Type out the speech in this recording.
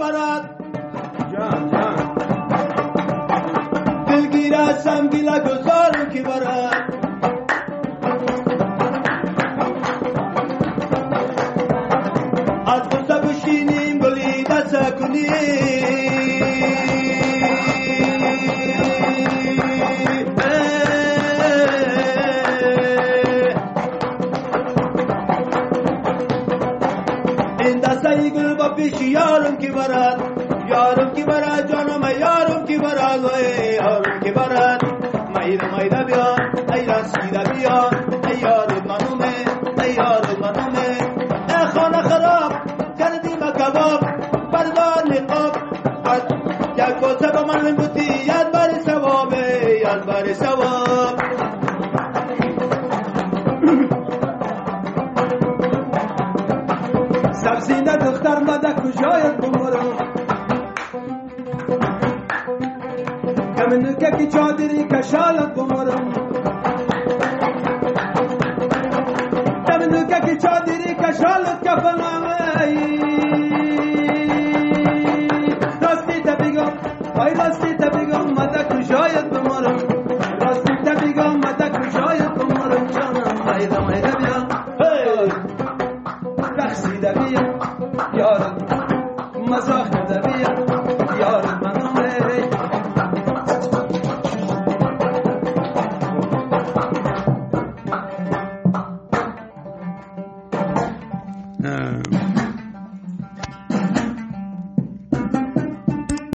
برد جان جان دلگیر هستم گیله گذارم که برد از غصه بشینیم گلی دست کنیم این دسته گل با پیش یارم که برد جانم یارم که برد یارم که برد میده بیان ای رسیده بیان ای یارم منومه ای یارم منومه ای خانه خراب کردیم کباب بردار نقاب یک کوسه با من بودی یاد بر ثوابه یاد بر ثواب سبزینه دختر مده کجایت بمرم کمنوکه کی چادری کشالت بمرم کمنوکه کی چادری کشالت کفنامه راستی تا بگم وای راستی